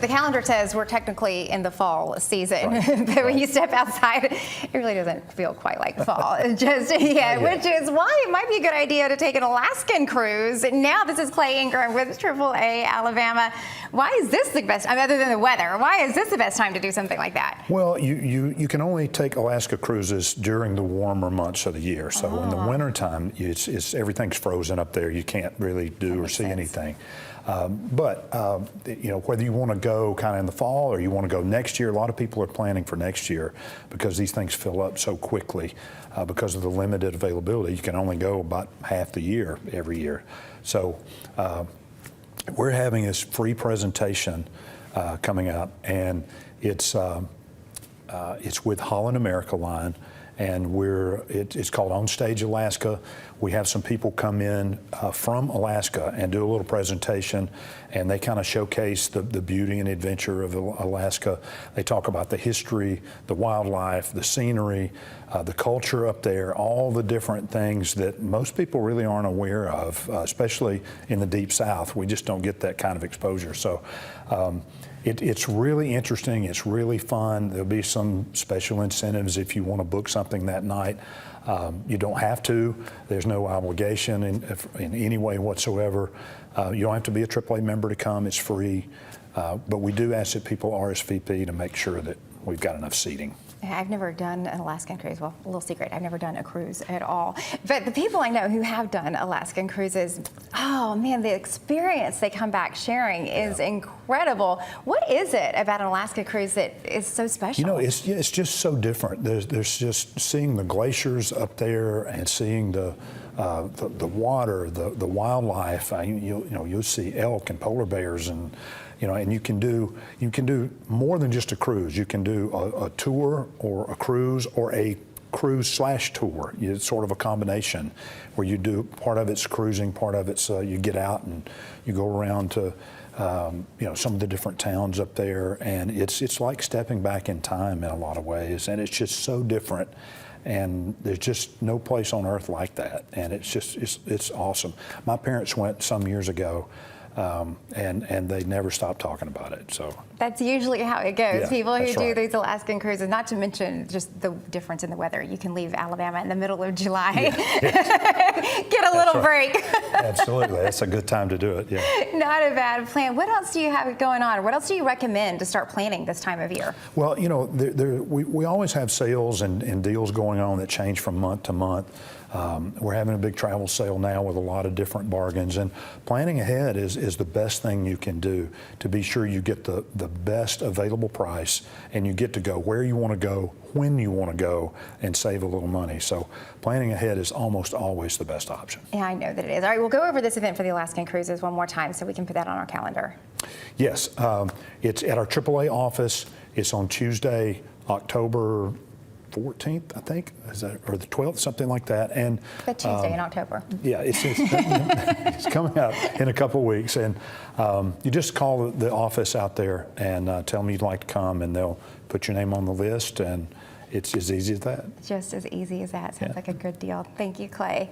The calendar says we're technically in the fall season, right. But when you step outside, it really doesn't feel quite like fall. Just which is why it might be a good idea to take an Alaskan cruise. Now this is Clay Ingram with Triple AAA Alabama. Why is this the best? I mean, other than the weather, why is this the best time to do something like that? Well, you can only take Alaska cruises during the warmer months of the year. So in the wintertime, it's everything's frozen up there. You can't really do or see anything. Whether you want to go kind of in the fall or you want to go next year, a lot of people are planning for next year because these things fill up so quickly because of the limited availability. You can only go about half the year every year. So we're having this free presentation coming up, and it's with Holland America Line. And it's called On Stage Alaska. We have some people come in from Alaska and do a little presentation, and they kind of showcase the beauty and adventure of Alaska. They talk about the history, the wildlife, the scenery, the culture up there, all the different things that most people really aren't aware of, especially in the Deep South. We just don't get that kind of exposure. So it's really interesting. It's really fun. There'll be some special incentives if you want to book something that night. You don't have to. There's no obligation in any way whatsoever. You don't have to be a AAA member to come. It's free. But we do ask that people RSVP to make sure that we've got enough seating. I've never done an Alaskan cruise. Well, a little secret, I've never done a cruise at all. But the people I know who have done Alaskan cruises, oh man, the experience they come back sharing is incredible. What is it about an Alaska cruise that is so special? You know, it's just so different. There's just seeing the glaciers up there and seeing the water, the wildlife. You'll see elk and polar bears, and and you can do more than just a cruise. You can do a tour or a cruise or a cruise/tour. It's sort of a combination where you do part of it's cruising, part of it's you get out and you go around to some of the different towns up there, and it's like stepping back in time in a lot of ways, and it's just so different. And there's just no place on earth like that, and it's awesome. My parents went some years ago, and they never stopped talking about it. So that's usually how it goes. Yeah, people who do right. these Alaskan cruises, not to mention just the difference in the weather. You can leave Alabama in the middle of July, get a little break. Absolutely, that's a good time to do it. Yeah, not a bad plan. What else do you have going on? What else do you recommend to start planning this time of year? Well, we always have sales and deals going on that change from month to month. We're having a big travel sale now with a lot of different bargains, and planning ahead is the best thing you can do to be sure you get the best available price, and you get to go where you want to go, when you want to go, and save a little money. So planning ahead is almost always the best option. Yeah, I know that it is. All right, we'll go over this event for the Alaskan cruises one more time so we can put that on our calendar. Yes, it's at our AAA office. It's on Tuesday, October 14th, I think, or the 12th, something like that. And the Tuesday in October. Yeah, it's coming up in a couple of weeks, and you just call the office out there and tell them you'd like to come, and they'll put your name on the list, and it's as easy as that. Just as easy as that. Sounds like a good deal. Thank you, Clay.